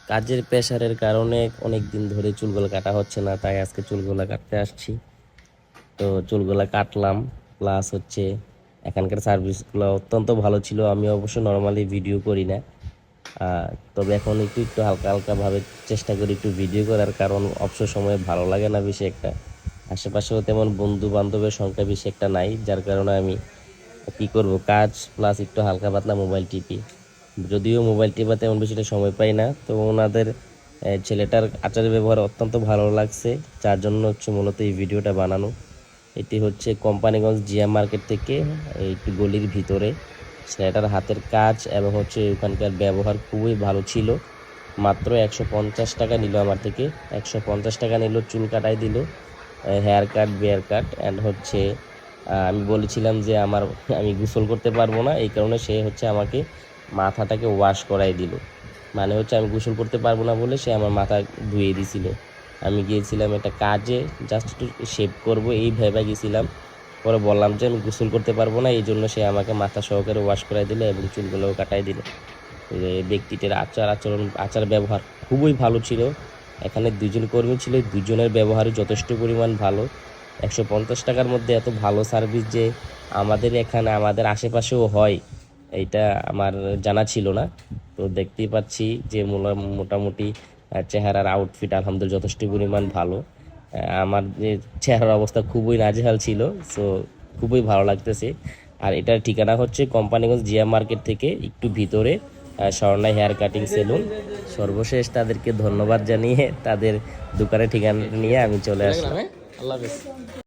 কাজের প্রেশারের কারণে অনেক দিন ধরে চুলগুলো কাটা হচ্ছে না, তাই আজকে চুলগুলো কাটতে আসছি। তো চুলগুলো কাটলাম, প্লাস হচ্ছে এখানকার সার্ভিসগুলো অত্যন্ত ভালো ছিল। আমি অবশ্য নর্মালি ভিডিও করি না, তবে এখন একটু একটু হালকা হালকাভাবে চেষ্টা করি একটু ভিডিও করার, কারণ অবসর সময়ে ভালো লাগে না বেশি একটা। আশেপাশেও তেমন বন্ধু বান্ধবের সংখ্যা বেশি একটা নাই, যার কারণে আমি কি করব, কাজ প্লাস একটু হালকা পাতলা মোবাইল টিপি। যদিও মোবাইল টিপা তেমন বেশি একটা সময় পাই না, তো ওনাদের ছেলেটার আচার ব্যবহার অত্যন্ত ভালো লাগছে, যার জন্য হচ্ছে মূলত এই ভিডিওটা বানানো। এটি হচ্ছে কোম্পানিগঞ্জ জিয়া মার্কেট থেকে একটু গলির ভিতরে। ছেলেটার হাতের কাজ এবং হচ্ছে ওখানকার ব্যবহার খুবই ভালো ছিল। মাত্র 150 টাকা নিল আমার থেকে। 150 টাকা নিল, চুল কাটাই দিল, hair cut, beer cut, and হচ্ছে আমি বলেছিলাম যে আমি গোসল করতে পারবো না, এই কারণে সে হচ্ছে আমাকে মাথাটাকে ওয়াশ করাই দিল। মানে হচ্ছে আমি গোসল করতে পারবো না বলে সে আমার মাথা ধুয়ে দিছিল। আমি গিয়েছিলাম একটা কাজে, জাস্ট একটু শেভ করবো এই ভেবে গেছিলাম। পরে বললাম যে আমি গোসল করতে পারবো না, এই জন্য সে আমাকে মাথা সহকারে ওয়াশ করাই দিল এবং চুলগুলোও কাটাই দিল। ব্যক্তিটির আচার ব্যবহার খুবই ভালো ছিল। এখানে দুজন কর্মী ছিল, দুজনের ব্যবহারই যথেষ্ট পরিমাণ ভালো। 150 টাকার মধ্যে এত ভালো সার্ভিস যে আমাদের এখানে আমাদের আশেপাশেও হয়, এইটা আমার জানা ছিল না। তো দেখতেই পাচ্ছি যে মোটামুটি চেহারার আউটফিট আলহামদুলিল্লাহ যথেষ্ট পরিমাণ ভালো। আমার যে চেহারার অবস্থা খুবই নাজেহাল ছিল, সো খুবই ভালো লাগতেছে। আর এটার ঠিকানা হচ্ছে কোম্পানিগঞ্জ জিয়া মার্কেট থেকে একটু ভিতরে, স্বর্ণা হেয়ার কাটিং সেলুন। সর্বশেষ তাদেরকে ধন্যবাদ জানিয়ে তাদের দোকানের ঠিকানা নিয়ে আমি চলে আসলাম। আল্লাহ হাফেজ।